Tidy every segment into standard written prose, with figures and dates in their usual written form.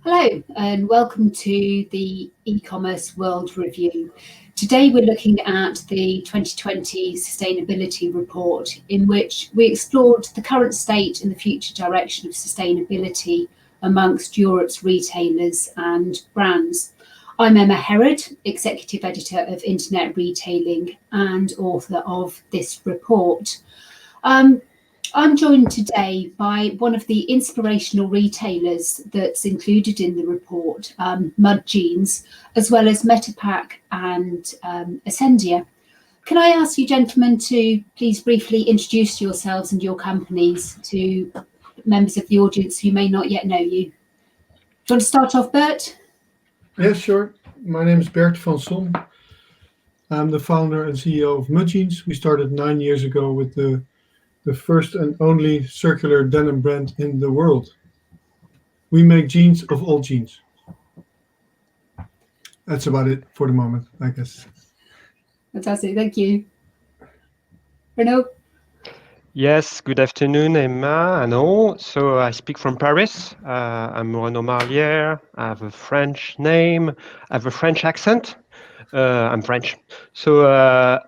Hello and welcome to the e-commerce world review. Today we're looking at the 2020 sustainability report, in which we explored the current state and the future direction of sustainability amongst Europe's retailers and brands. I'm Emma Herod, Executive Editor of Internet Retailing and author of this report. I'm joined today by one of the inspirational retailers that's included in the report, Mud Jeans, as well as Metapack and Asendia. Can I ask you gentlemen to please briefly introduce yourselves and your companies to members of the audience who may not yet know you? Do you want to start off, Bert? Yeah, sure. My name is Bert van Son. I'm the founder and CEO of Mud Jeans. We started 9 years ago with the first and only circular denim brand in the world. We make jeans of all jeans. That's about it for the moment, I guess. Fantastic, thank you. Renaud? Yes, good afternoon, Emma and all. So I speak from Paris. I'm Renaud Marlière. I have a French name. I have a French accent. I'm French. So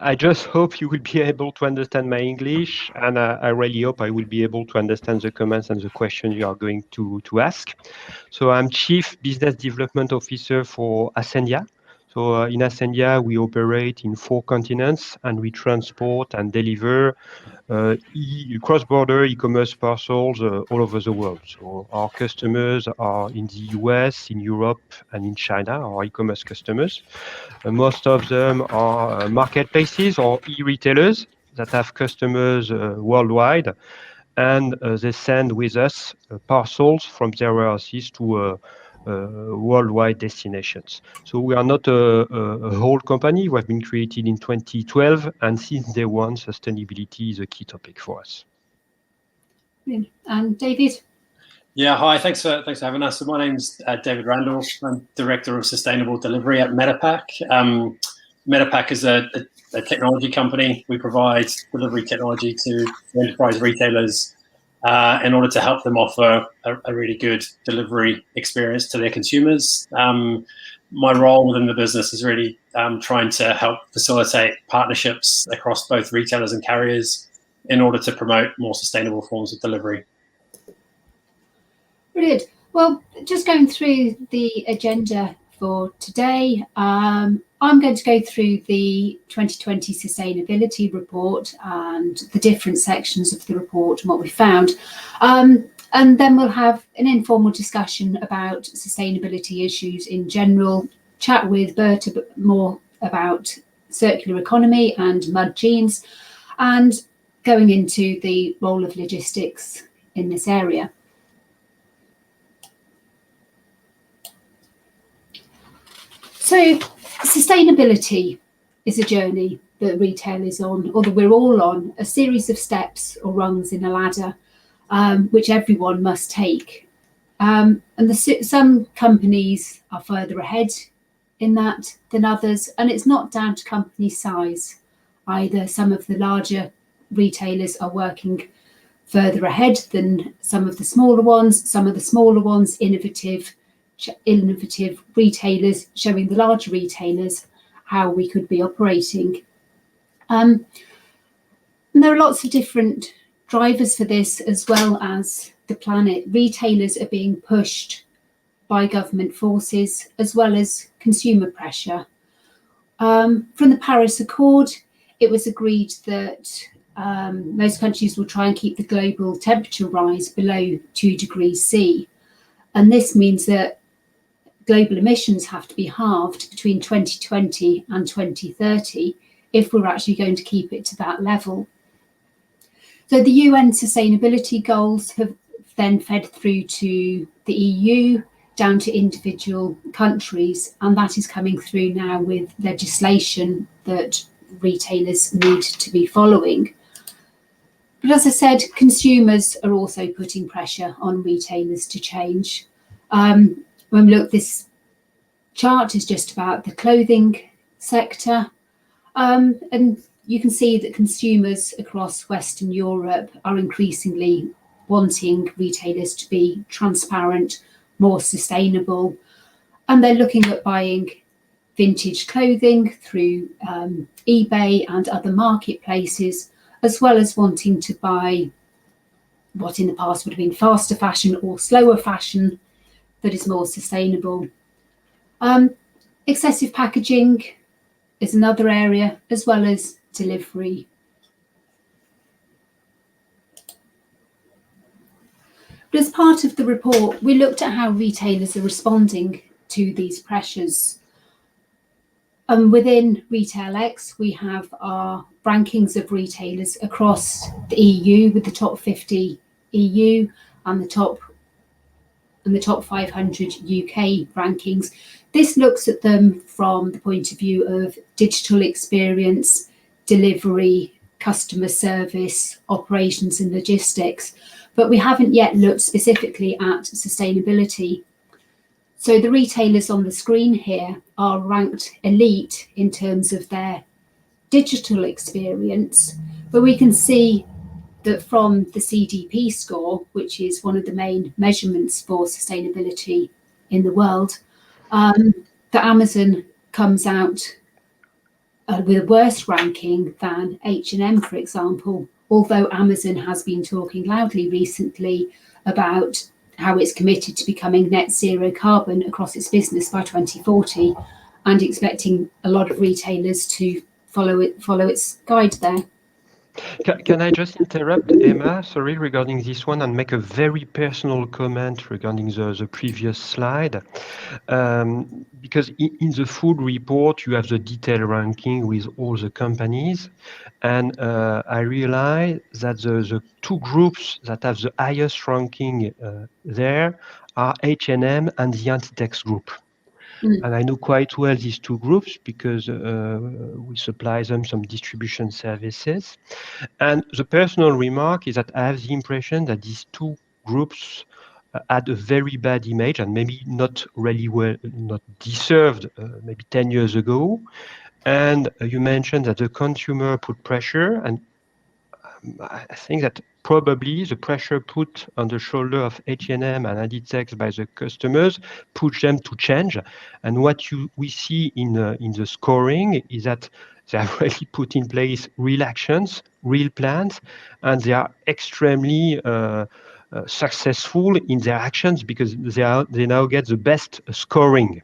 I just hope you will be able to understand my English, and I really hope I will be able to understand the comments and the questions you are going to ask. So I'm Chief Business Development Officer for Asendia. So in Asendia, we operate in 4 continents, and we transport and deliver cross-border e-commerce parcels all over the world. So our customers are in the US, in Europe, and in China, our e-commerce customers. Most of them are marketplaces or e-retailers that have customers worldwide, and they send with us parcels from their warehouses to worldwide destinations. So we are not a whole company. We have been created in 2012, and since day one, sustainability is a key topic for us. And David? Yeah, hi. Thanks for having us. So my name's David Randall. I'm Director of Sustainable Delivery at Metapack. Metapack is a technology company. We provide delivery technology to enterprise retailers in order to help them offer a really good delivery experience to their consumers. My role within the business is really trying to help facilitate partnerships across both retailers and carriers in order to promote more sustainable forms of delivery. Brilliant. Well, just going through the agenda for today, I'm going to go through the 2020 sustainability report and the different sections of the report and what we found. And then we'll have an informal discussion about sustainability issues in general, chat with Bert a bit more about circular economy and Mud Jeans, and going into the role of logistics in this area. So sustainability is a journey that retail is on, or that we're all on, a series of steps or rungs in a ladder, which everyone must take. And some companies are further ahead in that than others, and it's not down to company size either. Some of the larger retailers are working further ahead than some of the smaller ones. Some of the smaller ones, innovative retailers, showing the larger retailers how we could be operating. And there are lots of different drivers for this, as well as the planet. Retailers are being pushed by government forces as well as consumer pressure. From the Paris Accord, it was agreed that most countries will try and keep the global temperature rise below 2 degrees C. And this means that global emissions have to be halved between 2020 and 2030 if we're actually going to keep it to that level. So the UN sustainability goals have then fed through to the EU, down to individual countries, and that is coming through now with legislation that retailers need to be following. But as I said, consumers are also putting pressure on retailers to change. When we look, this chart is just about the clothing sector, and you can see that consumers across Western Europe are increasingly wanting retailers to be transparent more sustainable, and they're looking at buying vintage clothing through eBay and other marketplaces, as well as wanting to buy what in the past would have been faster fashion or slower fashion that is more sustainable. Excessive packaging is another area, as well as delivery. But as part of the report, we looked at how retailers are responding to these pressures. Within RetailX, we have our rankings of retailers across the EU, with the top 50 EU and the top 500 UK rankings. This looks at them from the point of view of digital experience, delivery, customer service, operations and logistics, but we haven't yet looked specifically at sustainability. So the retailers on the screen here are ranked elite in terms of their digital experience, but we can see that from the CDP score, which is one of the main measurements for sustainability in the world, that Amazon comes out with a worse ranking than H&M, for example, although Amazon has been talking loudly recently about how it's committed to becoming net zero carbon across its business by 2040, and expecting a lot of retailers to follow its guide there. Can I just interrupt, Emma, sorry, regarding this one, and make a very personal comment regarding the previous slide? Because in the food report, you have the detailed ranking with all the companies. And I realize that the two groups that have the highest ranking there are H&M and the Inditex group. And I know quite well these two groups because we supply them some distribution services. And the personal remark is that I have the impression that these two groups had a very bad image, and maybe not really well, not deserved maybe 10 years ago. And you mentioned that the consumer put pressure, and I think that probably the pressure put on the shoulder of H&M and Inditex by the customers pushed them to change. And what we see in the scoring is that they have really put in place real actions, real plans, and they are extremely successful in their actions because they now get the best scoring.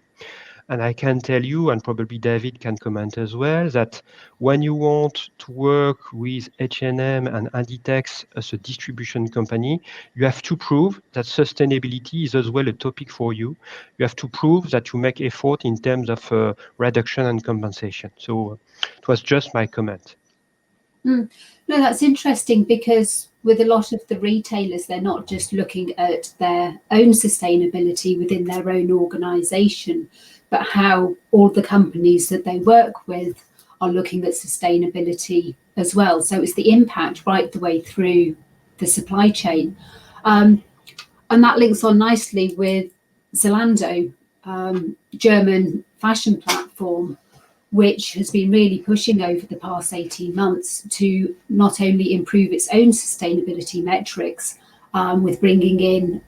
And I can tell you, and probably David can comment as well, that when you want to work with H&M and Inditex as a distribution company, you have to prove that sustainability is as well a topic for you. You have to prove that you make effort in terms of reduction and compensation. So it was just my comment. No, that's interesting, because with a lot of the retailers, they're not just looking at their own sustainability within their own organisation, but how all the companies that they work with are looking at sustainability as well. So it's the impact right the way through the supply chain. And that links on nicely with Zalando, German fashion platform, which has been really pushing over the past 18 months to not only improve its own sustainability metrics with bringing in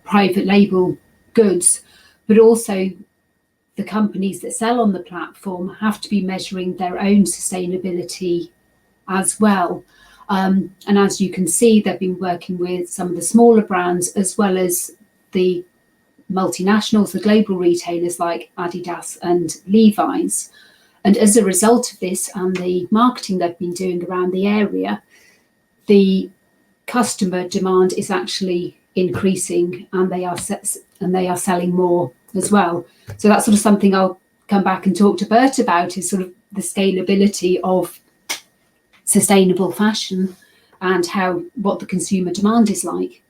private label goods, but also the companies that sell on the platform have to be measuring their own sustainability as well. And as you can see, they've been working with some of the smaller brands as well as the multinationals, the global retailers like Adidas and Levi's. And as a result of this and the marketing they've been doing around the area, the customer demand is actually increasing, and they are selling more as well. So that's sort of something I'll come back and talk to Bert about, is sort of the scalability of sustainable fashion and what the consumer demand is like.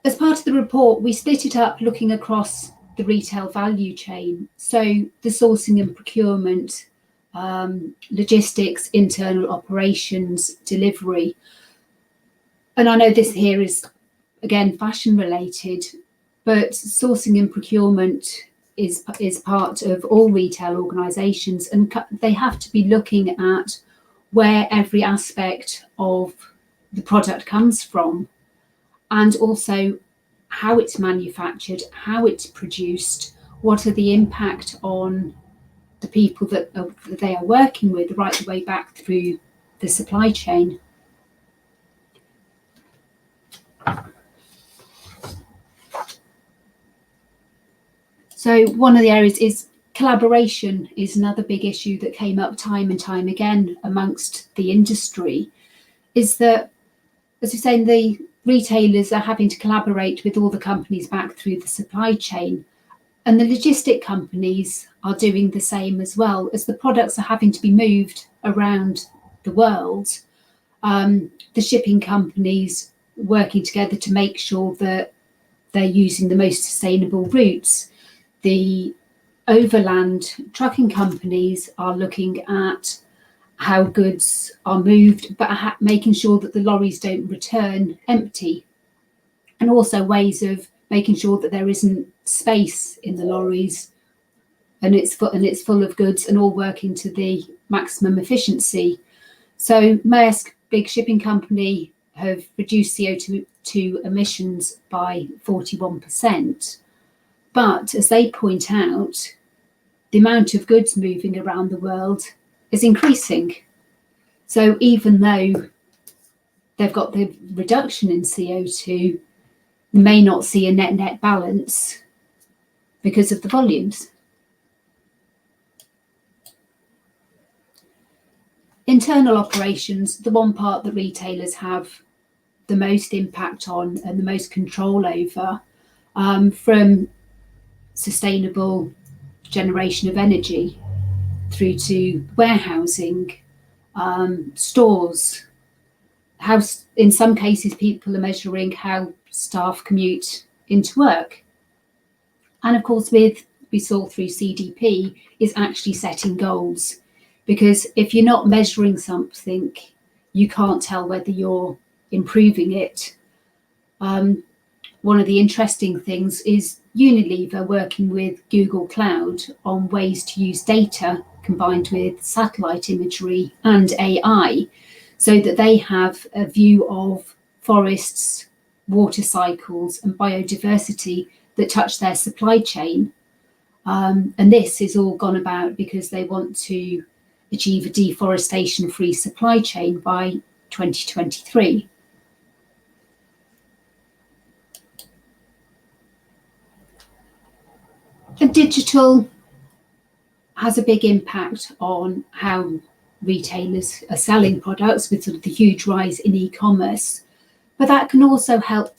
As part of the report, we split it up looking across the retail value chain. So the sourcing and procurement, logistics, internal operations, delivery. And I know this here is, again, fashion related, but sourcing and procurement is part of all retail organisations, and they have to be looking at where every aspect of the product comes from, and also how it's manufactured, how it's produced, what are the impact on the people that they are working with right the way back through the supply chain. So one of the areas is collaboration is another big issue that came up time and time again amongst the industry, is that, as we're saying, the retailers are having to collaborate with all the companies back through the supply chain, and the logistic companies are doing the same as well. As the products are having to be moved around the world, the shipping companies working together to make sure that they're using the most sustainable routes. The overland trucking companies are looking at how goods are moved, but making sure that the lorries don't return empty, and also ways of making sure that there isn't space in the lorries and it's full of goods, and all working to the maximum efficiency. So Maersk, big shipping company, have reduced CO2 emissions by 41%. But as they point out, the amount of goods moving around the world is increasing. So even though they've got the reduction in CO2, they may not see a net balance because of the volumes. Internal operations, the one part that retailers have the most impact on and the most control over, from sustainable generation of energy through to warehousing, stores, how in some cases people are measuring how staff commute into work. And of course, we saw through CDP, is actually setting goals, because if you're not measuring something, you can't tell whether you're improving it. One of the interesting things is Unilever working with Google Cloud on ways to use data combined with satellite imagery and AI, so that they have a view of forests, water cycles and biodiversity that touch their supply chain. And this is all gone about because they want to achieve a deforestation-free supply chain by 2023. And digital has a big impact on how retailers are selling products, with sort of the huge rise in e-commerce, but that can also help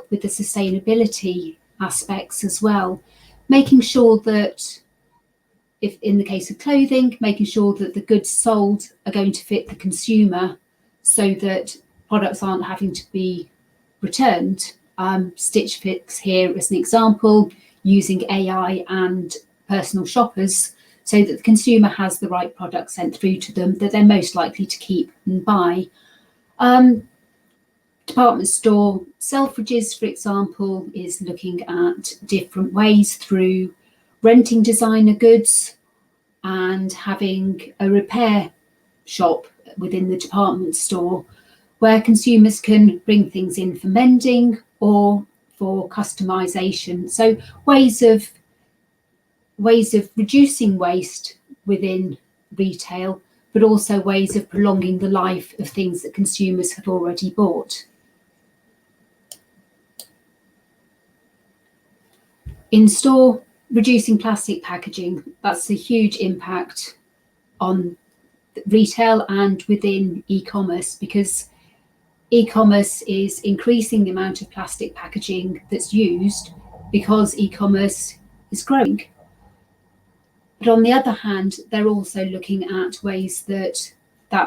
with the sustainability aspects as well, making sure that, if in the case of clothing, making sure that the goods sold are going to fit the consumer so that products aren't having to be returned. Stitch Fix here as an example, using AI and personal shoppers so that the consumer has the right product sent through to them that they're most likely to keep and buy. Department store Selfridges, for example, is looking at different ways through renting designer goods and having a repair shop within the department store where consumers can bring things in for mending or for customization. So ways of reducing waste within retail, but also ways of prolonging the life of things that consumers have already bought. In store, reducing plastic packaging, that's a huge impact on retail and within e-commerce, because e-commerce is increasing the amount of plastic packaging that's used because e-commerce is growing. But on the other hand, they're also looking at ways that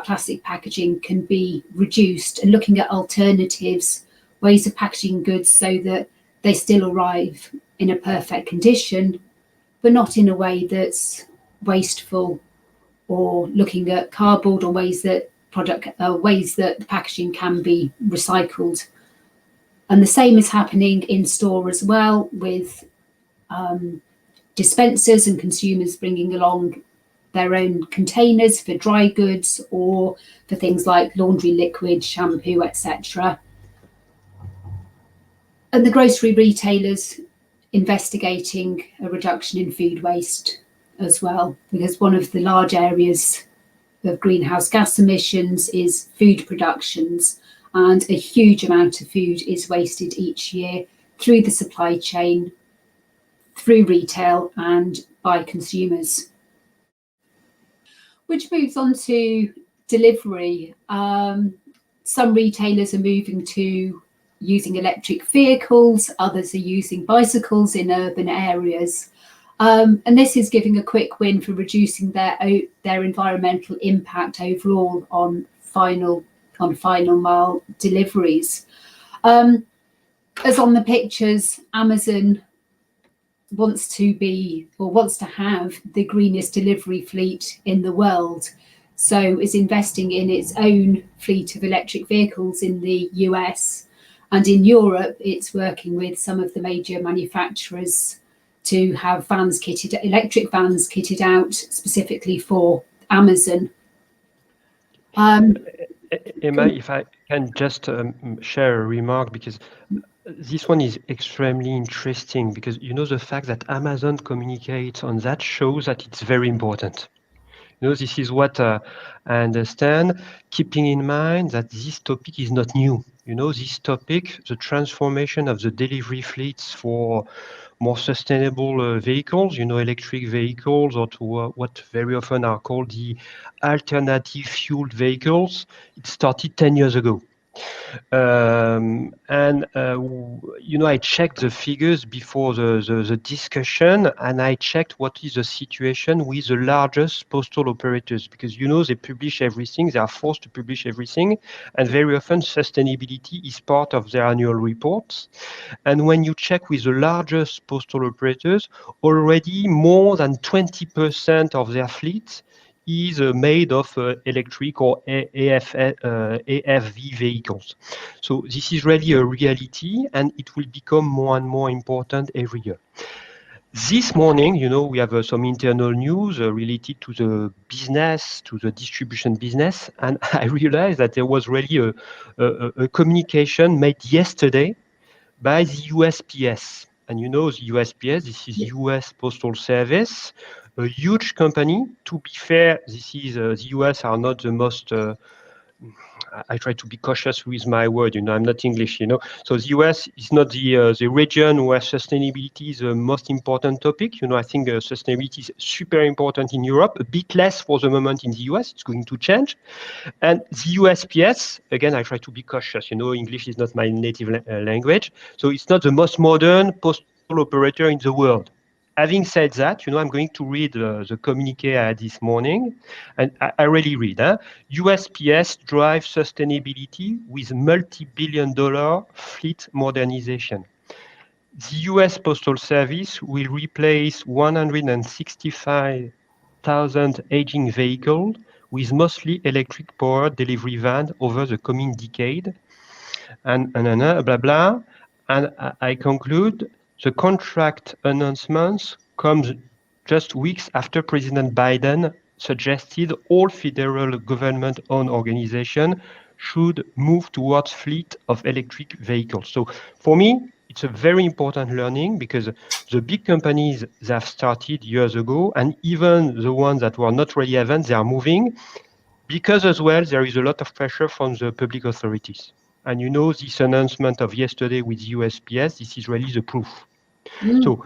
plastic packaging can be reduced and looking at alternatives, ways of packaging goods so that they still arrive in a perfect condition, but not in a way that's wasteful, or looking at cardboard or ways that the packaging can be recycled. And the same is happening in store as well, with dispensers and consumers bringing along their own containers for dry goods or for things like laundry liquid, shampoo, etc. And the grocery retailers investigating a reduction in food waste as well, because one of the large areas of greenhouse gas emissions is food productions, and a huge amount of food is wasted each year through the supply chain, through retail and by consumers. Which moves on to delivery. Some retailers are moving to using electric vehicles, others are using bicycles in urban areas. And this is giving a quick win for reducing their environmental impact overall on final mile deliveries. As on the pictures, Amazon wants to have the greenest delivery fleet in the world, so is investing in its own fleet of electric vehicles in the US, and in Europe it's working with some of the major manufacturers to have electric vans kitted out specifically for Amazon. Emma, if I can just share a remark, because this one is extremely interesting, because the fact that Amazon communicates on that shows that it's very important. This is what I understand, keeping in mind that this topic is not new. This topic, the transformation of the delivery fleets for more sustainable vehicles, electric vehicles, or to what very often are called the alternative fueled vehicles, it started 10 years ago. I checked the figures before the discussion, and I checked what is the situation with the largest postal operators, because they publish everything, they are forced to publish everything, and very often sustainability is part of their annual reports. And when you check with the largest postal operators, already more than 20% of their fleet is made of electric or AFV vehicles. So this is really a reality, and it will become more and more important every year. This morning, we have some internal news related to the business, to the distribution business, and I realized that there was really a communication made yesterday by the USPS. And the USPS, this is US Postal Service, a huge company. To be fair, this is the US are not the most. I try to be cautious with my word. I'm not English. So the US is not the region where sustainability is the most important topic. I think sustainability is super important in Europe. A bit less for the moment in the US. It's going to change. And the USPS, again, I try to be cautious. English is not my native language. So it's not the most modern postal operator in the world. Having said that, I'm going to read the communiqué I had this morning, and I really read. USPS drives sustainability with multi-billion-dollar fleet modernization. The US Postal Service will replace 165,000 aging vehicles with mostly electric-powered delivery vans over the coming decade, and blah, blah. And I conclude, the contract announcements comes just weeks after President Biden suggested all federal government-owned organizations should move towards fleet of electric vehicles. So for me, it's a very important learning, because the big companies that have started years ago, and even the ones that were not really advanced, they are moving, because as well, there is a lot of pressure from the public authorities. And this announcement of yesterday with USPS, this is really the proof. So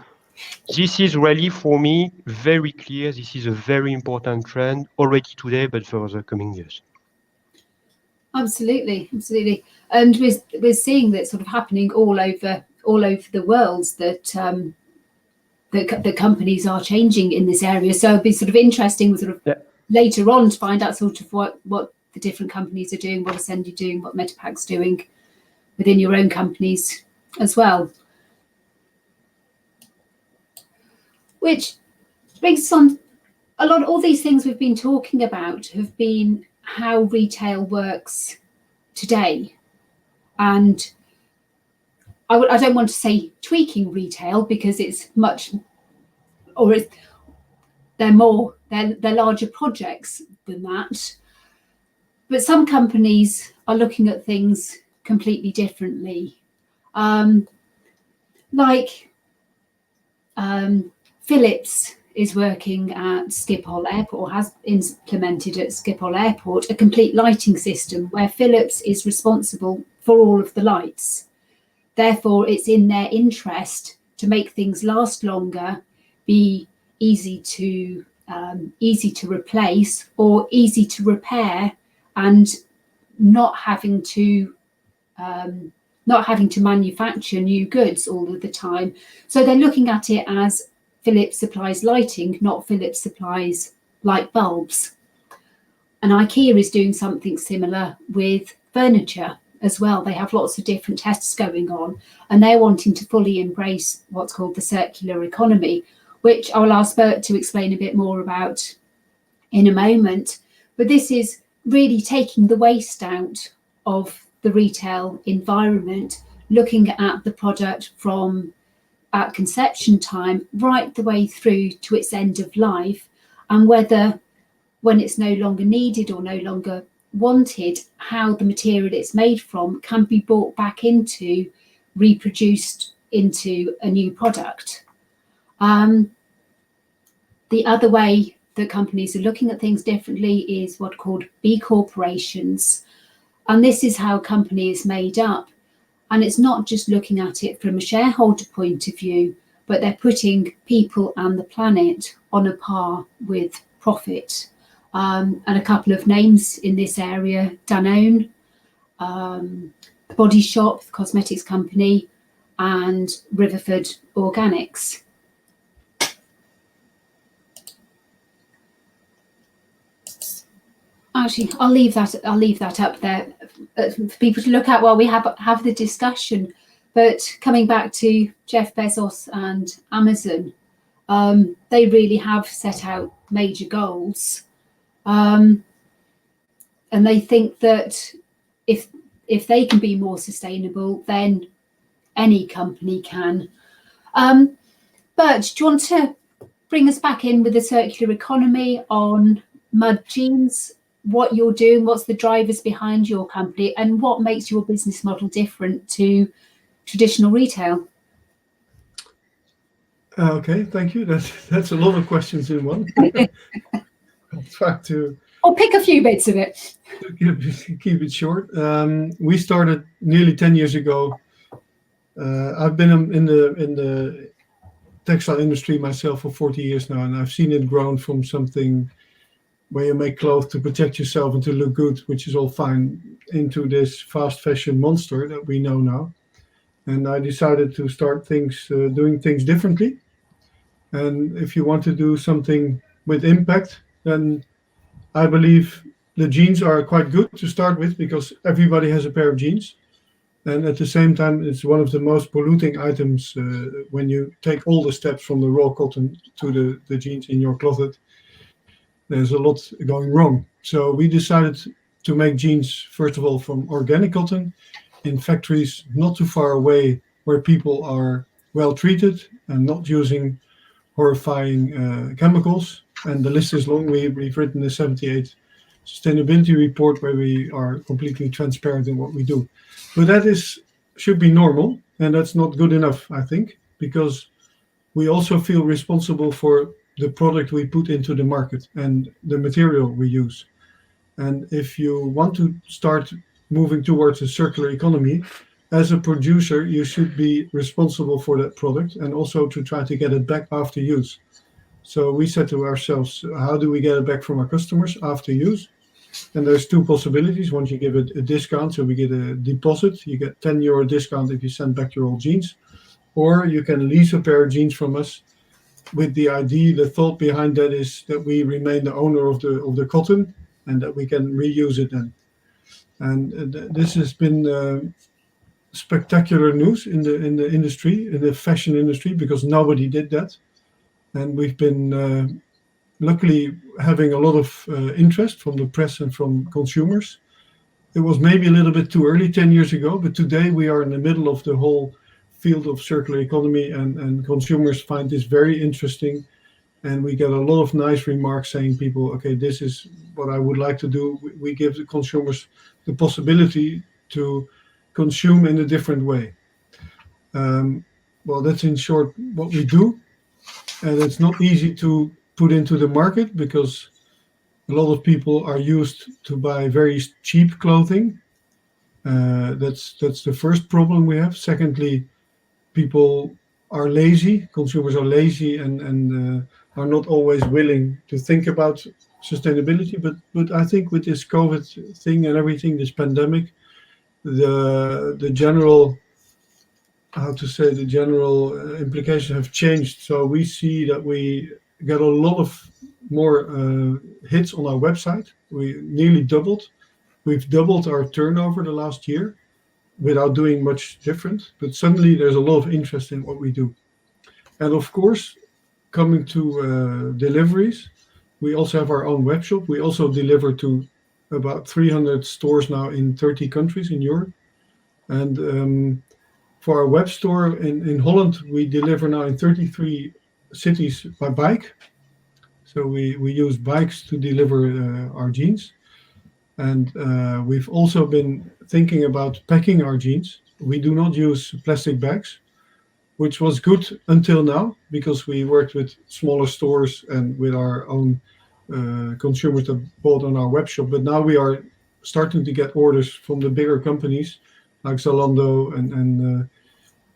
this is really, for me, very clear. This is a very important trend already today, but for the coming years. Absolutely. And we're seeing that sort of happening all over the world, that the companies are changing in this area. So it'll be sort of interesting later on to find out sort of what the different companies are doing, what Asendia doing, what Metapac's doing within your own companies as well. Which brings us on, all these things we've been talking about have been how retail works today. And I don't want to say tweaking retail, because it's much, or they're larger projects than that. But some companies are looking at things completely differently. Philips is working at Schiphol Airport, or has implemented at Schiphol Airport, a complete lighting system where Philips is responsible for all of the lights. Therefore, it's in their interest to make things last longer, be easy to replace or easy to repair, and not having to manufacture new goods all of the time. So they're looking at it as Philips supplies lighting, not Philips supplies light bulbs. And IKEA is doing something similar with furniture as well. They have lots of different tests going on, and they're wanting to fully embrace what's called the circular economy, which I will ask Bert to explain a bit more about in a moment. But this is really taking the waste out of the retail environment, looking at the product from at conception time right the way through to its end of life, and whether when it's no longer needed or no longer wanted, how the material it's made from can be brought back into, reproduced into a new product. The other way that companies are looking at things differently is what are called B corporations. And this is how a company is made up. And it's not just looking at it from a shareholder point of view, but they're putting people and the planet on a par with profit. And a couple of names in this area: Danone, The Body Shop, the cosmetics company, and Riverford Organics. Actually, I'll leave that up there for people to look at while we have the discussion. But coming back to Jeff Bezos and Amazon, they really have set out major goals, and they think that if they can be more sustainable, then any company can. Bert, do you want to bring us back in with the circular economy on Mud Jeans? What you're doing, what's the drivers behind your company, and what makes your business model different to traditional retail? Okay, thank you. That's a lot of questions in one. I'll try to. Or pick a few bits of it. Keep it short. We started nearly 10 years ago. I've been in the textile industry myself for 40 years now, and I've seen it grown from something where you make clothes to protect yourself and to look good, which is all fine, into this fast fashion monster that we know now. And I decided to start doing things differently. And if you want to do something with impact, then I believe the jeans are quite good to start with, because everybody has a pair of jeans. And at the same time, it's one of the most polluting items when you take all the steps from the raw cotton to the jeans in your closet. There's a lot going wrong. So we decided to make jeans, first of all, from organic cotton in factories not too far away, where people are well treated and not using horrifying chemicals. And the list is long. We've written the 78 sustainability report where we are completely transparent in what we do. But that should be normal, and that's not good enough, I think, because we also feel responsible for the product we put into the market and the material we use. And if you want to start moving towards a circular economy, as a producer, you should be responsible for that product and also to try to get it back after use. So we said to ourselves, how do we get it back from our customers after use? And there's two possibilities. Once you give it a discount, so we get a deposit, you get €10 discount if you send back your old jeans, or you can lease a pair of jeans from us. With the idea, the thought behind that is that we remain the owner of the cotton and that we can reuse it then. And this has been spectacular news in the industry, in the fashion industry, because nobody did that. And we've been luckily having a lot of interest from the press and from consumers. It was maybe a little bit too early 10 years ago, but today we are in the middle of the whole field of circular economy, and consumers find this very interesting. And we get a lot of nice remarks saying people, okay, this is what I would like to do. We give the consumers the possibility to consume in a different way. Well, that's in short what we do. And it's not easy to put into the market because a lot of people are used to buy very cheap clothing. That's the first problem we have. Secondly, people are lazy. Consumers are lazy and are not always willing to think about sustainability. But I think with this COVID thing and everything, this pandemic, the general implications have changed. So we see that we get a lot of more hits on our website. We nearly doubled. We've doubled our turnover the last year without doing much different. But suddenly there's a lot of interest in what we do. And of course, coming to deliveries, we also have our own web shop. We also deliver to about 300 stores now in 30 countries in Europe. And for our web store in Holland, we deliver now in 33 cities by bike. So we use bikes to deliver our jeans. And we've also been thinking about packing our jeans. We do not use plastic bags, which was good until now because we worked with smaller stores and with our own consumers that bought on our web shop. But now we are starting to get orders from the bigger companies like Zalando and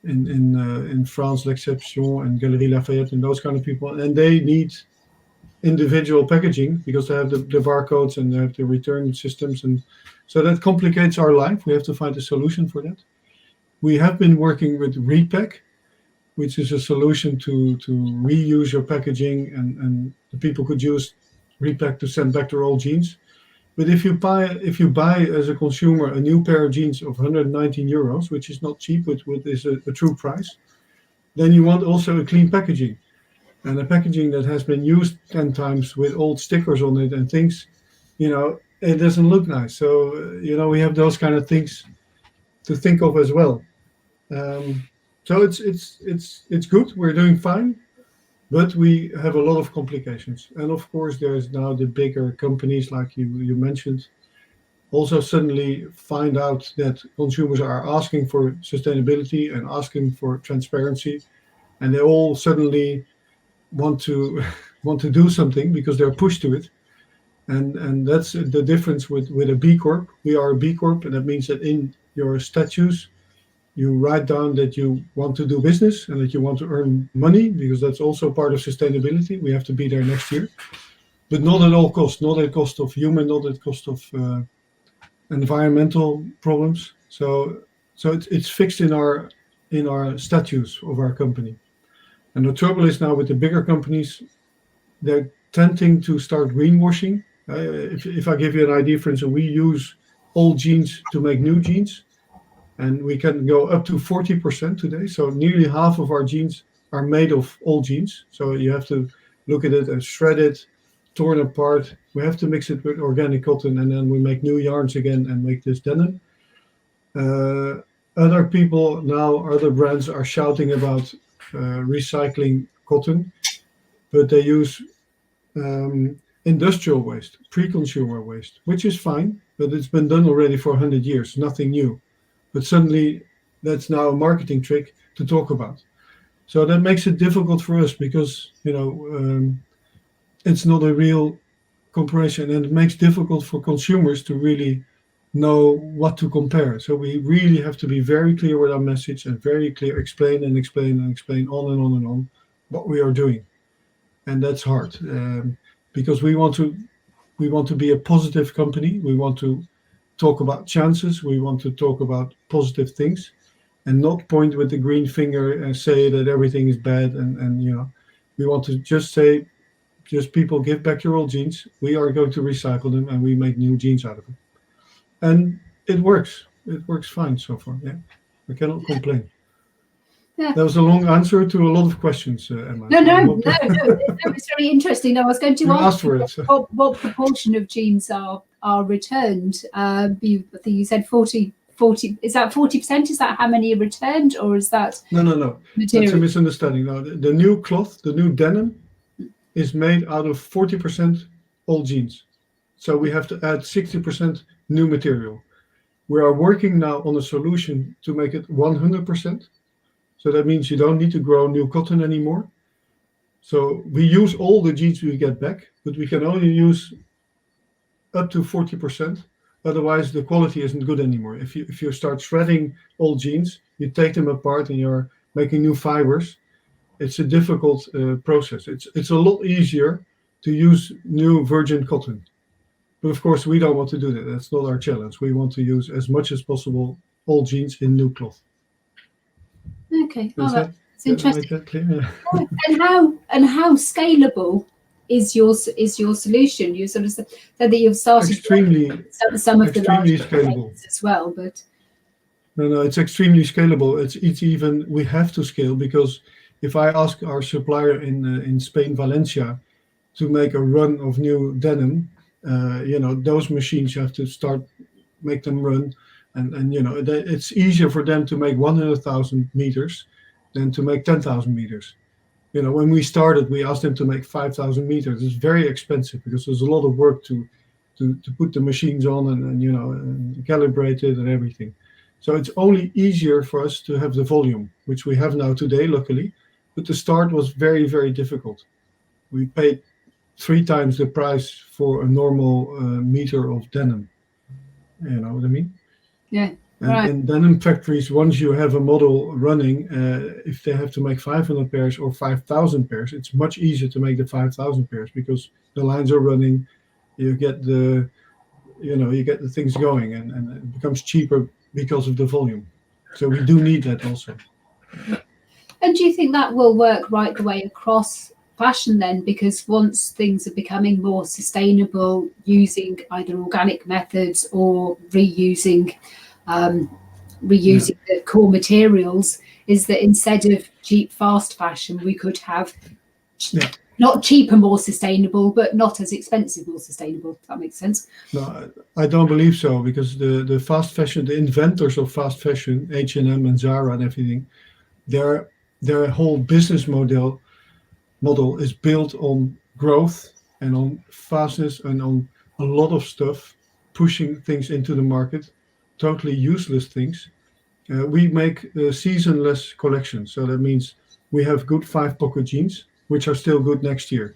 in France, L'Exception and Galeries Lafayette and those kind of people. And they need individual packaging because they have the barcodes and they have the return systems. And so that complicates our life. We have to find a solution for that. We have been working with Repack, which is a solution to reuse your packaging and the people could use Repack to send back their old jeans. But if you buy as a consumer a new pair of jeans of 119 euros, which is not cheap, but is a true price, then you want also a clean packaging. And a packaging that has been used 10 times with old stickers on it and things, it doesn't look nice. So, we have those kind of things to think of as well. So it's good. We're doing fine. But we have a lot of complications. And of course, there's now the bigger companies like you mentioned, also suddenly find out that consumers are asking for sustainability and asking for transparency. And they all suddenly want to do something because they're pushed to it. And that's the difference with a B Corp. We are a B Corp, and that means that in your statutes, you write down that you want to do business and that you want to earn money because that's also part of sustainability. We have to be there next year, but not at all costs, not at cost of human, not at cost of environmental problems. So it's fixed in our statutes of our company. And the trouble is now with the bigger companies, they're tending to start greenwashing. If I give you an idea, for instance, we use old jeans to make new jeans. And we can go up to 40% today. So nearly half of our jeans are made of old jeans. So you have to look at it as shredded, torn apart. We have to mix it with organic cotton, and then we make new yarns again and make this denim. Other people now, other brands are shouting about recycling cotton, but they use industrial waste, pre-consumer waste, which is fine, but it's been done already for 100 years, nothing new. But suddenly that's now a marketing trick to talk about. So that makes it difficult for us because, it's not a real comparison, and it makes it difficult for consumers to really know what to compare. So we really have to be very clear with our message and very clear, explain on and on and on what we are doing. And that's hard because we want to be a positive company. We want to talk about chances. We want to talk about positive things and not point with the green finger and say that everything is bad. And we want to just say, people give back your old jeans. We are going to recycle them and we make new jeans out of them. And it works. It works fine so far. Yeah, I cannot complain. Yeah. That was a long answer to a lot of questions, Emma. No, it's very interesting. I was going to ask for it. What proportion of jeans are returned. You said 40. Is that 40%? Is that how many are returned, or is that no? Material? That's a misunderstanding. No, the new cloth, the new denim, is made out of 40% old jeans. So we have to add 60% new material. We are working now on a solution to make it 100%. So that means you don't need to grow new cotton anymore. So we use all the jeans we get back, but we can only use up to 40%. Otherwise, the quality isn't good anymore. If you start shredding old jeans, you take them apart and you're making new fibers. It's a difficult process. It's a lot easier to use new virgin cotton. But of course, we don't want to do that. That's not our challenge. We want to use as much as possible old jeans in new cloth. Okay, That's interesting. Make that clear? Yeah. And how scalable is your solution? You sort of said that you've started Extremely some of the large scalable as well, but no, it's extremely scalable. It's even we have to scale, because if I ask our supplier in Spain, Valencia, to make a run of new denim, those machines you have to make them run, and it's easier for them to make 100,000 meters than to make 10,000 meters. When we started, we asked them to make 5,000 meters. It's very expensive because there's a lot of work to put the machines on and calibrate it and everything. So it's only easier for us to have the volume, which we have now today, luckily. But the start was very, very difficult. We paid 3 times the price for a normal meter of denim. You know what I mean? yeah. And Right. in denim factories, once you have a model running, if they have to make 500 pairs or 5,000 pairs, it's much easier to make the 5,000 pairs because the lines are running. You get the things going, and it becomes cheaper because of the volume. So we do need that also. And do you think that will work right the way across fashion then? Because once things are becoming more sustainable, using either organic methods or reusing the core materials, is that instead of cheap fast fashion, we could have not cheaper, more sustainable, but not as expensive, more sustainable. If that makes sense. No, I don't believe so, because the fast fashion, the inventors of fast fashion, H&M and Zara and everything, their whole business model is built on growth and on fastness and on a lot of stuff, pushing things into the market, totally useless things. We make seasonless collections, so that means we have good 5-pocket jeans, which are still good next year.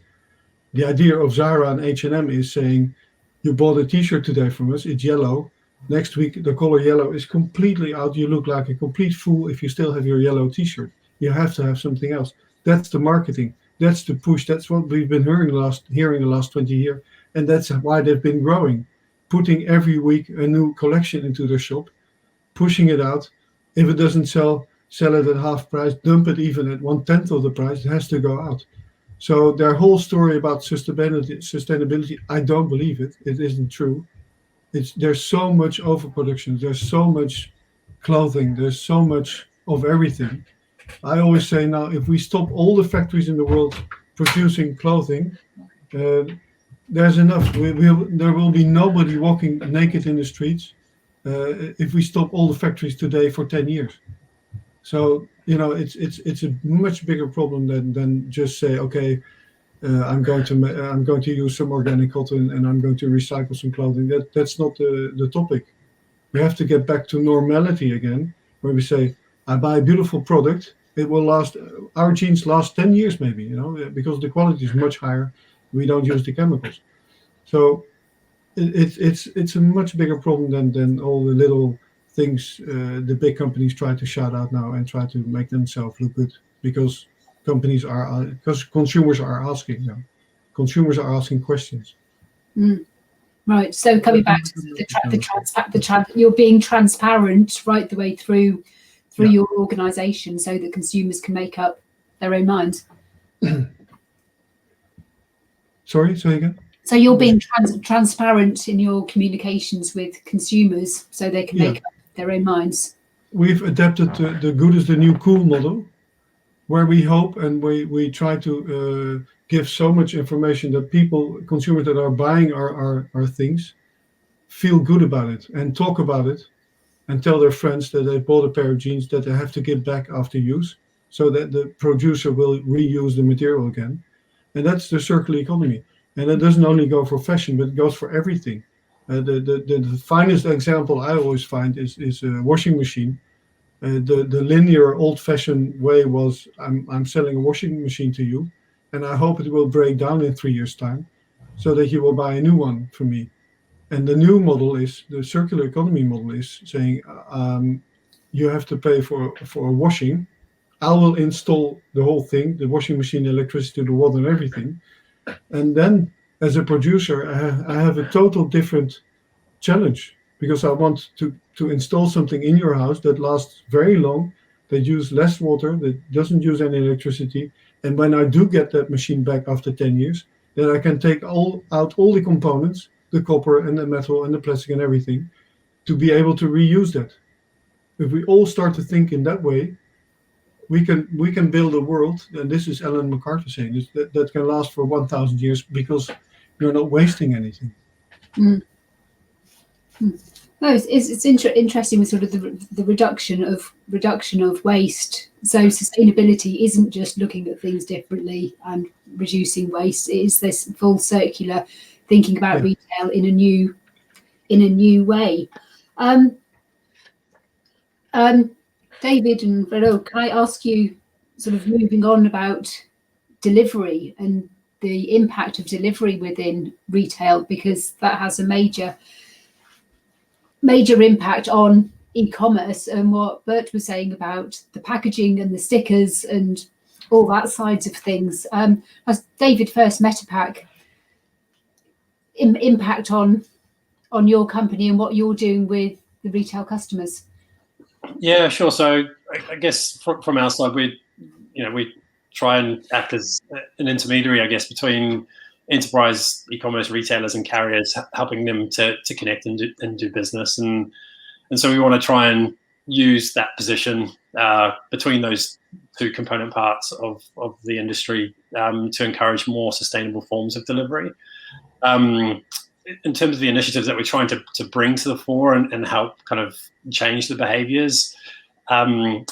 The idea of Zara and H&M is saying, you bought a t-shirt today from us, it's yellow. Next week, the color yellow is completely out. You look like a complete fool if you still have your yellow t-shirt. You have to have something else. That's the marketing. That's the push. That's what we've been hearing the last 20 years. And that's why they've been growing. Putting every week a new collection into their shop, pushing it out. If it doesn't sell it at half price, dump it even at 1/10 of the price. It has to go out. So their whole story about sustainability, I don't believe it. It isn't true. There's so much overproduction. There's so much clothing. There's so much of everything. I always say now, if we stop all the factories in the world producing clothing, there's enough. There will be nobody walking naked in the streets if we stop all the factories today for 10 years. So it's a much bigger problem than just say, okay, I'm going to use some organic cotton and I'm going to recycle some clothing. That's not the topic. We have to get back to normality again, where we say, I buy a beautiful product. It will last. Our jeans last 10 years, maybe, because the quality is much higher. We don't use the chemicals. So it's a much bigger problem than all the little things the big companies try to shout out now and try to make themselves look good, because consumers are asking now. Consumers are asking questions. Right. So coming back to you're being transparent right the way through your organisation, so that consumers can make up their own minds. Sorry, say again. So you're being transparent in your communications with consumers, so they can make up their own minds. We've adapted the good is the new cool model, where we hope and we try to give so much information that consumers that are buying our things, feel good about it and talk about it and tell their friends that they bought a pair of jeans that they have to give back after use, so that the producer will reuse the material again. And that's the circular economy. And it doesn't only go for fashion, but it goes for everything. The finest example I always find is a washing machine. The linear old-fashioned way was I'm selling a washing machine to you, and I hope it will break down in 3 years' time, so that you will buy a new one from me. And the new model is the circular economy model is saying you have to pay for a washing. I will install the whole thing, the washing machine, the electricity, the water, and everything. And then, as a producer, I have a total different challenge because I want to install something in your house that lasts very long, that uses less water, that doesn't use any electricity. And when I do get that machine back after 10 years, then I can take out all the components, the copper and the metal and the plastic and everything, to be able to reuse that. If we all start to think in that way, we can build a world, and this is Ellen MacArthur saying, that can last for 1,000 years because you're not wasting anything. Mm. No, it's interesting with sort of the reduction of waste. So sustainability isn't just looking at things differently and reducing waste. It is this full circular thinking about retail in a new way. David and Renaud, can I ask you, sort of moving on, about delivery and the impact of delivery within retail, because that has a major impact on e-commerce, and what Bert was saying about the packaging and the stickers and all that sides of things. As David first, Metapack, impact on your company and what you're doing with the retail customers. Yeah, sure. So I guess from our side, we try and act as an intermediary, I guess, between enterprise e-commerce retailers and carriers, helping them to connect and do business. And so we want to try and use that position between those two component parts of the industry to encourage more sustainable forms of delivery. In terms of the initiatives that we're trying to bring to the fore and help kind of change the behaviors,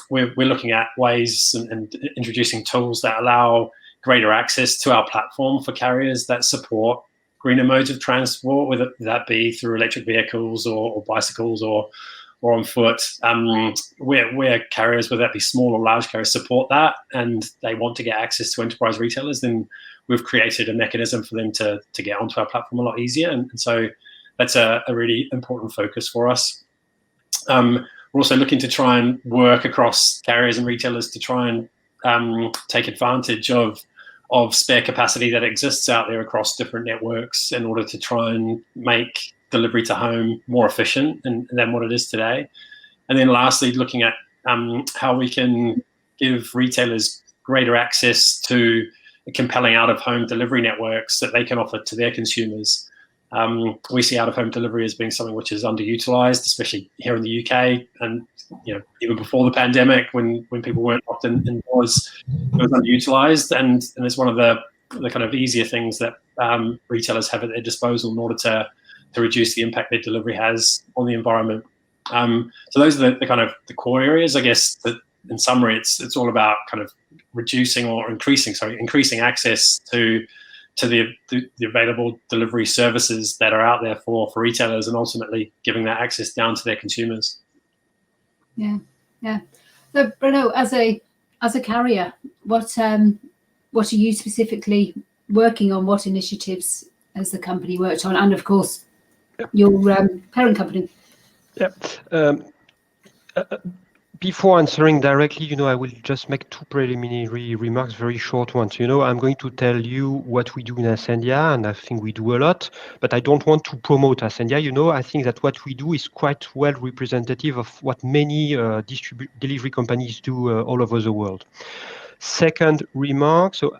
we're looking at ways and introducing tools that allow greater access to our platform for carriers that support greener modes of transport, whether that be through electric vehicles or bicycles or on foot. Where carriers, whether that be small or large carriers, support that and they want to get access to enterprise retailers, then we've created a mechanism for them to get onto our platform a lot easier. And so that's a really important focus for us. We're also looking to try and work across carriers and retailers to try and take advantage of spare capacity that exists out there across different networks in order to try and make delivery to home more efficient than what it is today. And then lastly, looking at how we can give retailers greater access to compelling out-of-home delivery networks that they can offer to their consumers. We see out-of-home delivery as being something which is underutilized, especially here in the UK. And even before the pandemic, when people weren't often indoors, it was underutilized. And it's one of the kind of easier things that retailers have at their disposal in order to reduce the impact their delivery has on the environment. So those are the kind of the core areas, I guess. That in summary, it's all about kind of reducing or increasing access to the available delivery services that are out there for retailers, and ultimately giving that access down to their consumers. Yeah. So Renaud, as a carrier, what are you specifically working on? What initiatives has the company worked on, and of course your parent company? Before answering directly, I will just make two preliminary remarks, very short ones. I'm going to tell you what we do in Asendia, and I think we do a lot, but I don't want to promote Asendia. I think that what we do is quite well representative of what many delivery companies do all over the world. Second remark, so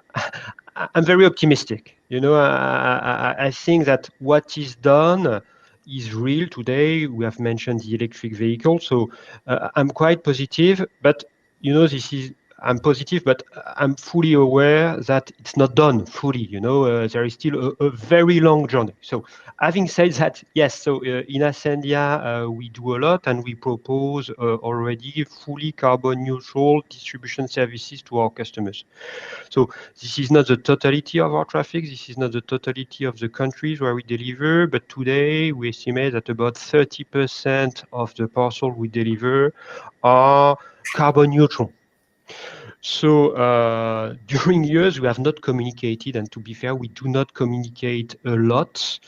I'm very optimistic. I think that what is done is real today. We have mentioned the electric vehicle, so I'm quite positive. But this is I'm positive, but I'm fully aware that it's not done fully. There is still a very long journey. So having said that, yes, so in Asendia, we do a lot, and we propose already fully carbon neutral distribution services to our customers. So this is not the totality of our traffic. This is not the totality of the countries where we deliver, but today we estimate that about 30% of the parcel we deliver are carbon neutral. So during years, we have not communicated, and to be fair, we do not communicate a lot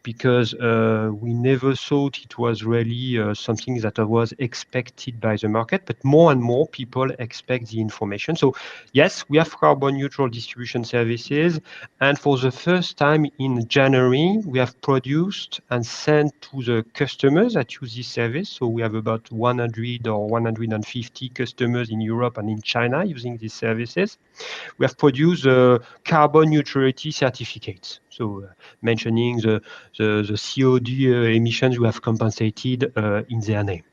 because we never thought it was really something that was expected by the market, but more and more people expect the information. So yes, we have carbon neutral distribution services, and for the first time in January, we have produced and sent to the customers that use this service. So we have about 100 or 150 customers in Europe and in China using these services. We have produced carbon neutrality certificates. So mentioning the CO2 emissions we have compensated in their name.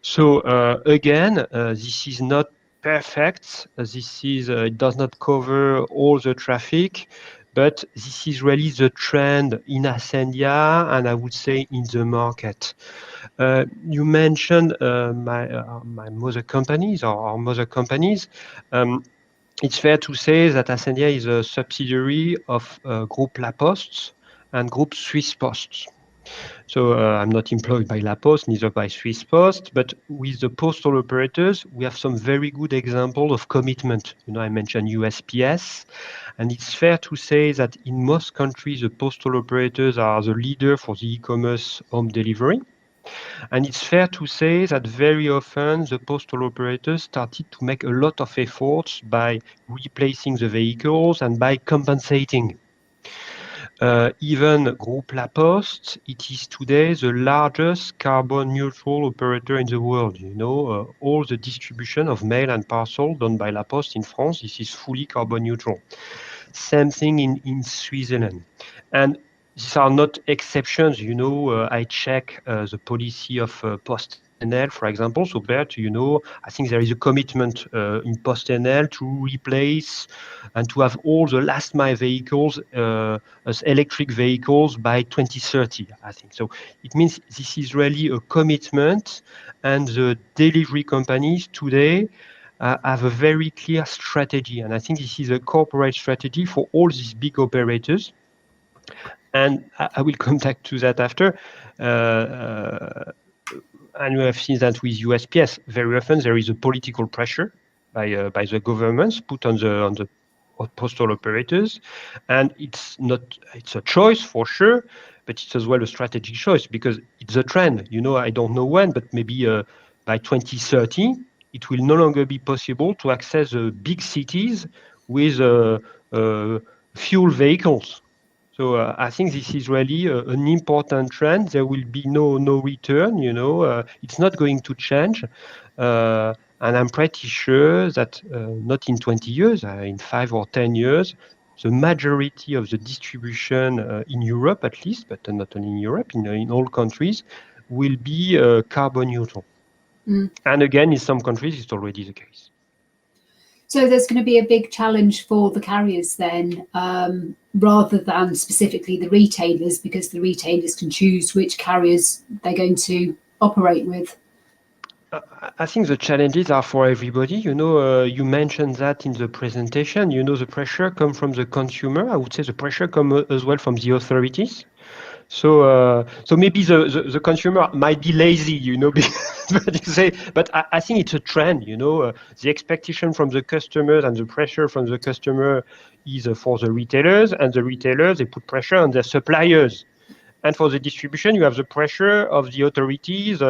So again, this is not perfect. It does not cover all the traffic, but this is really the trend in Asendia, and I would say in the market. You mentioned my mother companies or our mother companies. It's fair to say that Asendia is a subsidiary of Groupe La Poste and Groupe Suisse Post. So I'm not employed by La Poste, neither by Swiss Post, but with the postal operators, we have some very good examples of commitment. I mentioned USPS, and it's fair to say that in most countries, the postal operators are the leader for the e-commerce home delivery. And it's fair to say that very often the postal operators started to make a lot of efforts by replacing the vehicles and by compensating. Even Groupe La Poste, it is today the largest carbon neutral operator in the world. All the distribution of mail and parcel done by La Poste in France, this is fully carbon neutral. Same thing in Switzerland. And these are not exceptions. I check the policy of PostNL, for example. So Bert, I think there is a commitment in PostNL to replace and to have all the last mile vehicles as electric vehicles by 2030, I think. So it means this is really a commitment, and the delivery companies today have a very clear strategy. And I think this is a corporate strategy for all these big operators. And I will come back to that after. And we have seen that with USPS. Very often there is a political pressure by the governments put on the postal operators, and it's a choice for sure, but it's as well a strategic choice because it's a trend. I don't know when, but maybe by 2030 it will no longer be possible to access big cities with fuel vehicles. So I think this is really an important trend. There will be no return. It's not going to change. And I'm pretty sure that not in 20 years, in 5 or 10 years, the majority of the distribution in Europe, at least, but not only in Europe, in all countries, will be carbon neutral. And again, in some countries, it's already the case. So there's going to be a big challenge for the carriers then, rather than specifically the retailers, because the retailers can choose which carriers they're going to operate with. I think the challenges are for everybody. You mentioned that in the presentation. The pressure comes from the consumer. I would say the pressure comes as well from the authorities. So maybe the consumer might be lazy, but I think it's a trend. The expectation from the customers and the pressure from the customer is for the retailers, and the retailers, they put pressure on their suppliers. And for the distribution, you have the pressure of the authorities,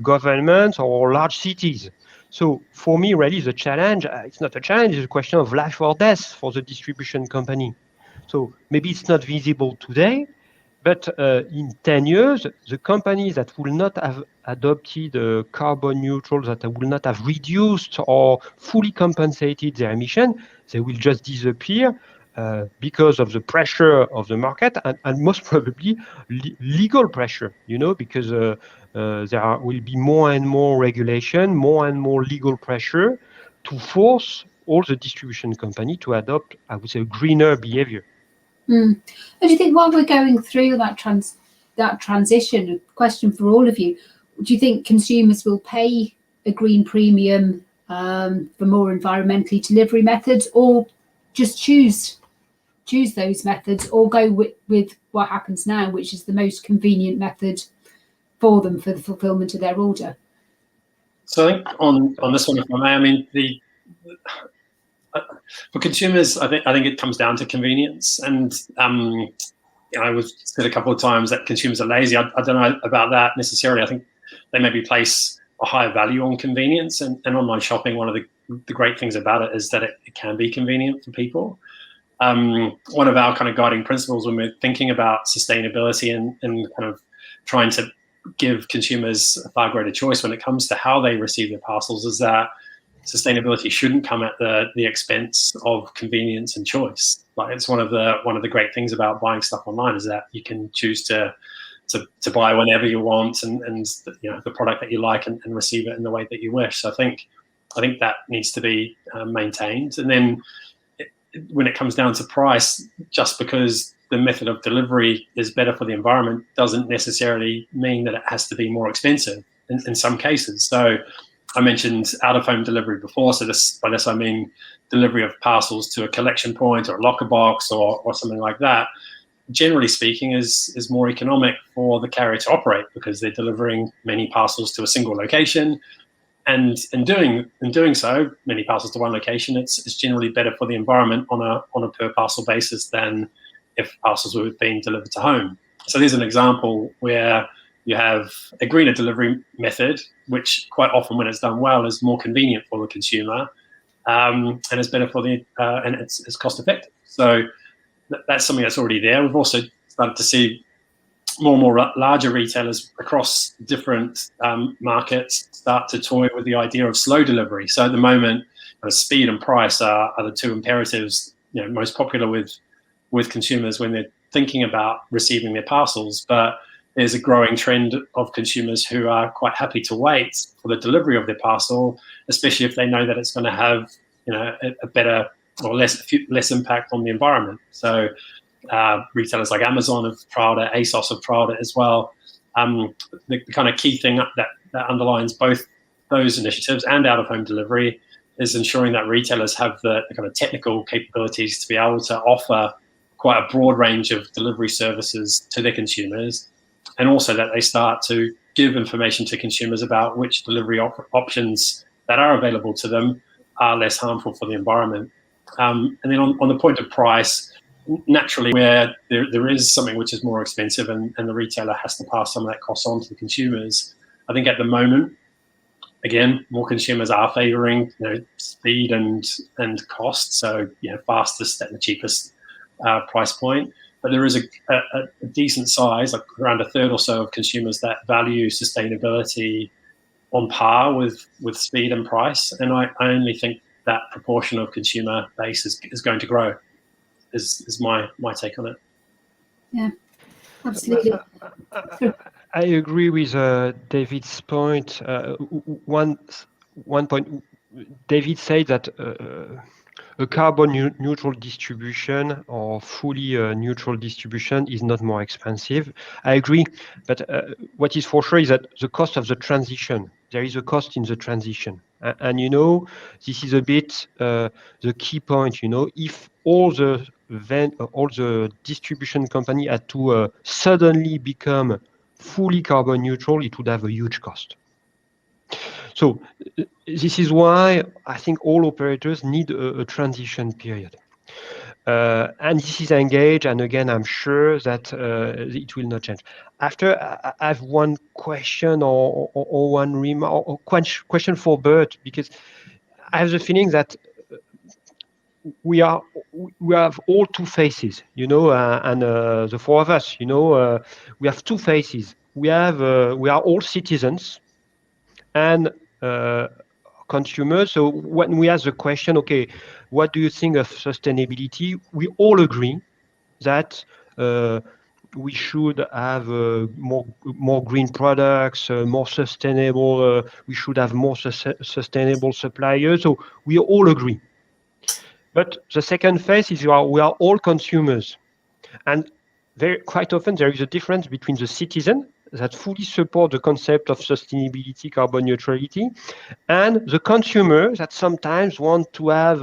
governments, or large cities. So for me, really, the challenge, it's not a challenge, it's a question of life or death for the distribution company. So maybe it's not visible today, but in 10 years, the companies that will not have adopted carbon neutral, that will not have reduced or fully compensated their emission, they will just disappear because of the pressure of the market and most probably legal pressure, because there will be more and more regulation, more and more legal pressure to force all the distribution company to adopt, I would say, a greener behavior. And do you think while we're going through that transition, a question for all of you, do you think consumers will pay a green premium for more environmentally delivery methods, or just choose those methods, or go with what happens now, which is the most convenient method for them for the fulfillment of their order? So I think on this one, if I may, for consumers, I think it comes down to convenience. And I was said a couple of times that consumers are lazy. I don't know about that necessarily. I think they maybe place a higher value on convenience. And online shopping, one of the great things about it is that it can be convenient for people. One of our kind of guiding principles when we're thinking about sustainability and kind of trying to give consumers a far greater choice when it comes to how they receive their parcels is that sustainability shouldn't come at the expense of convenience and choice. Like, it's one of the great things about buying stuff online is that you can choose to buy whenever you want and the product that you like and receive it in the way that you wish. So I think that needs to be maintained. And then when it comes down to price, just because the method of delivery is better for the environment doesn't necessarily mean that it has to be more expensive in some cases. So I mentioned out-of-home delivery before. So by this I mean delivery of parcels to a collection point or a locker box or something like that. Generally speaking, is more economic for the carrier to operate because they're delivering many parcels to a single location. And in doing so, many parcels to one location, it's generally better for the environment on a per parcel basis than if parcels were being delivered to home. So there's an example where you have a greener delivery method, which quite often, when it's done well, is more convenient for the consumer, and it's better for and it's cost effective. So that's something that's already there. We've also started to see more and more larger retailers across different markets start to toy with the idea of slow delivery. So at the moment, speed and price are the two imperatives most popular with consumers when they're thinking about receiving their parcels. But there's a growing trend of consumers who are quite happy to wait for the delivery of their parcel, especially if they know that it's going to have a better or less impact on the environment. So retailers like Amazon have trialed it, ASOS have trialed it as well. The kind of key thing that underlines both those initiatives and out-of-home delivery is ensuring that retailers have the kind of technical capabilities to be able to offer quite a broad range of delivery services to their consumers, and also that they start to give information to consumers about which delivery options that are available to them are less harmful for the environment. And then on the point of price, naturally, where there is something which is more expensive and the retailer has to pass some of that cost on to the consumers, I think at the moment, again, more consumers are favouring speed and cost. So fastest and the cheapest price point. But there is a decent size, like around a third or so of consumers that value sustainability on par with speed and price. And I only think that proportion of consumer base is going to grow. Is my take on it. Yeah, absolutely. I agree with David's point. One point, David said that a carbon neutral distribution or fully neutral distribution is not more expensive. I agree, but what is for sure is that the cost of the transition, there is a cost in the transition. And this is a bit the key point. If all the distribution company had to suddenly become fully carbon neutral, it would have a huge cost. So this is why I think all operators need a transition period. And this is engaged, and again, I'm sure that it will not change. After, I have one question or one remark or question for Bert, because I have the feeling that we have all two faces, and the four of us, we have two faces. We are all citizens and consumers. So when we ask the question, okay, what do you think of sustainability? We all agree that we should have more green products, more sustainable. We should have more sustainable suppliers. So we all agree. But the second phase is we are all consumers, and quite often there is a difference between the citizen that fully support the concept of sustainability, carbon neutrality, and the consumer that sometimes want to have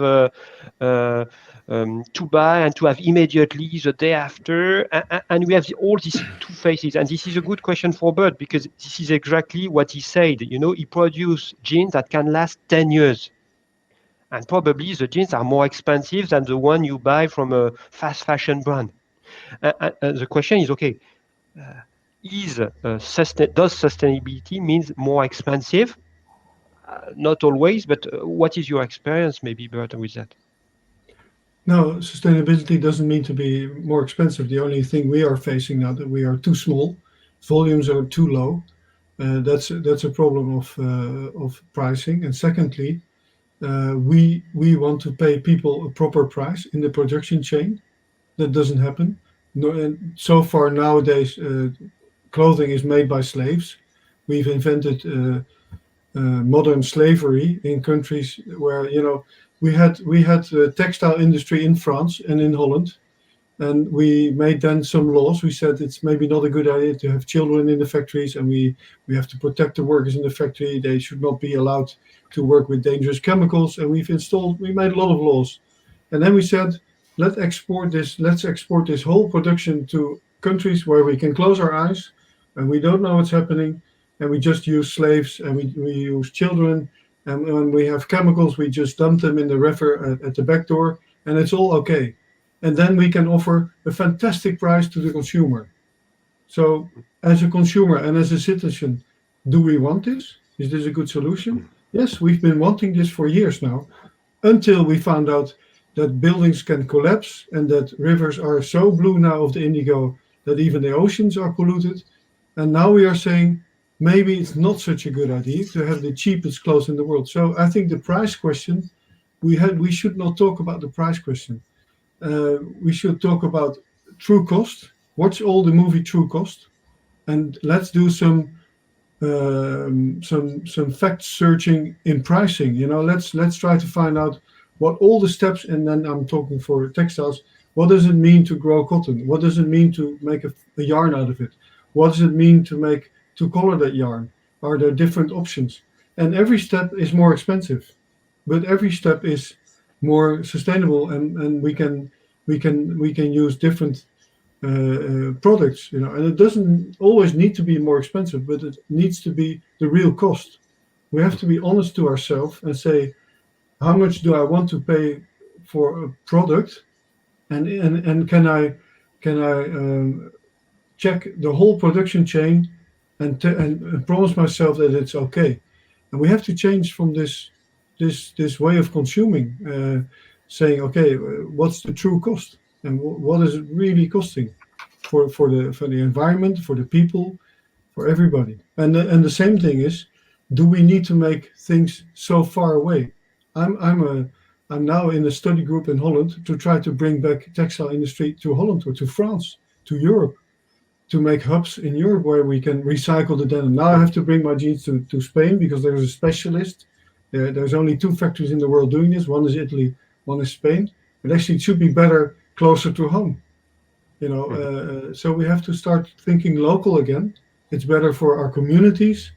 to buy and to have immediately the day after, and we have all these two phases. And this is a good question for Bert, because this is exactly what he said. You know, he produced jeans that can last 10 years. And probably the jeans are more expensive than the one you buy from a fast fashion brand. The question is, okay, does sustainability means more expensive? Not always, but what is your experience, maybe, Bert, with that? No, sustainability doesn't mean to be more expensive. The only thing we are facing now that we are too small, volumes are too low. That's a problem of pricing. And secondly, we want to pay people a proper price in the production chain. That doesn't happen. No, and so far nowadays, clothing is made by slaves. We've invented modern slavery in countries where, you know, we had the textile industry in France and in Holland, and we made then some laws. We said it's maybe not a good idea to have children in the factories, and we have to protect the workers in the factory. They should not be allowed to work with dangerous chemicals, and we made a lot of laws. And then we said, let's export this whole production to countries where we can close our eyes and we don't know what's happening, and we just use slaves, and we use children, and when we have chemicals we just dump them in the river at the back door, and it's all okay. And then we can offer a fantastic price to the consumer. So as a consumer and as a citizen, do we want this? Is this a good solution? Yes, we've been wanting this for years now, until we found out that buildings can collapse and that rivers are so blue now of the indigo that even the oceans are polluted. And now we are saying maybe it's not such a good idea to have the cheapest clothes in the world. So I think the price question, we should not talk about the price question. We should talk about true cost. Watch all the movie True Cost, and let's do some fact searching in pricing. You know, let's try to find out what all the steps, and then I'm talking for textiles. What does it mean to grow cotton? What does it mean to make a yarn out of it? What does it mean to color that yarn? Are there different options? And every step is more expensive, but every step is more sustainable, and we can use different products, you know. And it doesn't always need to be more expensive, but it needs to be the real cost. We have to be honest to ourselves and say, how much do I want to pay for a product, and can I check the whole production chain and promise myself that it's okay. And we have to change from this way of consuming, saying, okay, what's the true cost, and what is it really costing for the environment, for the people, for everybody. And the same thing is, do we need to make things so far away? I'm now in a study group in Holland to try to bring back textile industry to Holland or to France, to Europe, to make hubs in Europe where we can recycle the denim. Now I have to bring my jeans to Spain because there's a specialist. There's only 2 factories in the world doing this. One is Italy, one is Spain. But actually it should be better closer to home. You know, so we have to start thinking local again. It's better for our communities.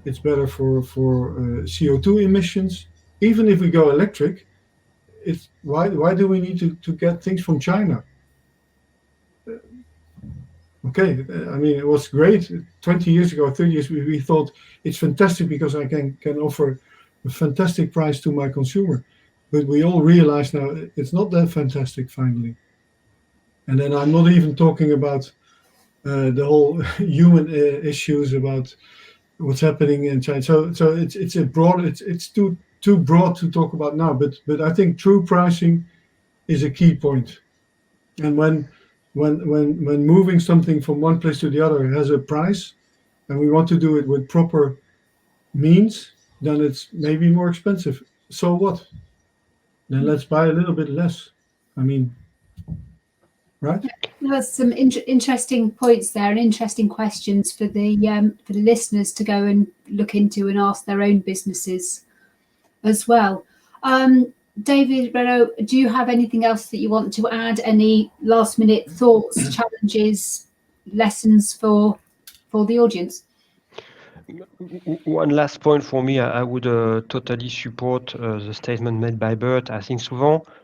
It's better for CO2 emissions. Even if we go electric, it's why do we need to get things from China? Okay, I mean, it was great 20 years ago, 30 years, we thought it's fantastic because I can offer a fantastic price to my consumer. But we all realize now it's not that fantastic finally. And then I'm not even talking about the whole human issues about what's happening in China. So it's a broad, it's too broad to talk about now. But I think true pricing is a key point. And when moving something from one place to the other has a price, and we want to do it with proper means, then it's maybe more expensive. So what? Then let's buy a little bit less. I mean, right? There's some interesting points there and interesting questions for the listeners to go and look into and ask their own businesses as well. David, Renaud, do you have anything else that you want to add? Any last minute thoughts, challenges, lessons for the audience? One last point for me, I would totally support the statement made by Bert. I think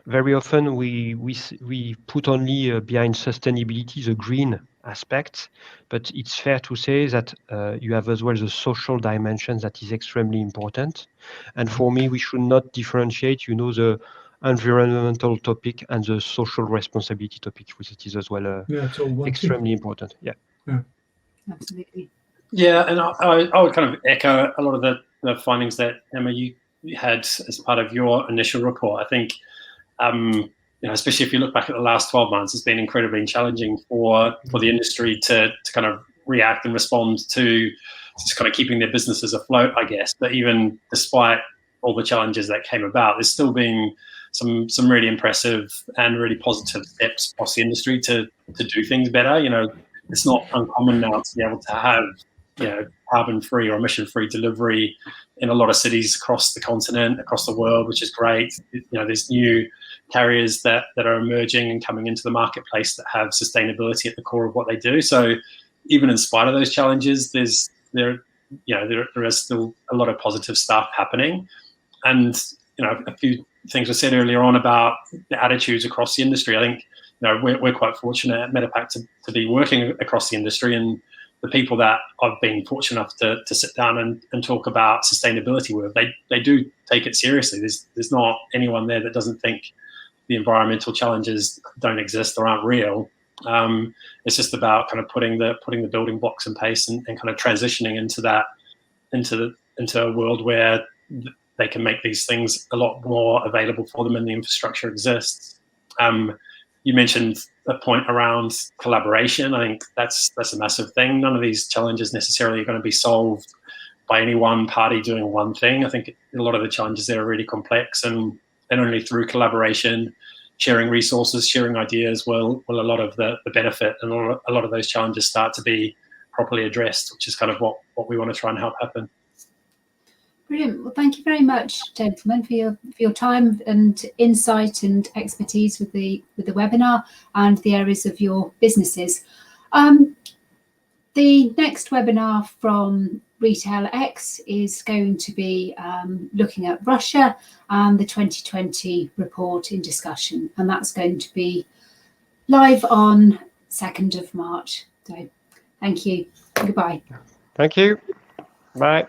very often we put only behind sustainability the green aspect, but it's fair to say that you have as well the social dimension that is extremely important. And for me, we should not differentiate, the environmental topic and the social responsibility topic, which is as well extremely important. Yeah. Absolutely. Yeah, and I would kind of echo a lot of the findings that, Emma, you had as part of your initial report. I think, especially if you look back at the last 12 months, it's been incredibly challenging for the industry to kind of react and respond to just kind of keeping their businesses afloat, I guess. But even despite all the challenges that came about, there's still been some really impressive and really positive steps across the industry to do things better. It's not uncommon now to be able to have carbon-free or emission-free delivery in a lot of cities across the continent, across the world, which is great. There's new carriers that are emerging and coming into the marketplace that have sustainability at the core of what they do. So even in spite of those challenges, there is still a lot of positive stuff happening. And a few things were said earlier on about the attitudes across the industry. I think we're quite fortunate at Metapack to be working across the industry, and the people that I've been fortunate enough to sit down and talk about sustainability with, they do take it seriously. There's not anyone there that doesn't think the environmental challenges don't exist or aren't real. It's just about kind of putting the building blocks in place and kind of transitioning into a world where they can make these things a lot more available for them and the infrastructure exists. You mentioned a point around collaboration. I think that's a massive thing. None of these challenges necessarily are going to be solved by any one party doing one thing. I think a lot of the challenges there are really complex, and only through collaboration, sharing resources, sharing ideas will a lot of the benefit and a lot of those challenges start to be properly addressed, which is kind of what we want to try and help happen. Brilliant. Well, thank you very much, gentlemen, for your time and insight and expertise with the webinar and the areas of your businesses. The next webinar from RetailX is going to be looking at Russia and the 2020 report in discussion, and that's going to be live on 2nd of March. So thank you. Goodbye. Thank you. Bye.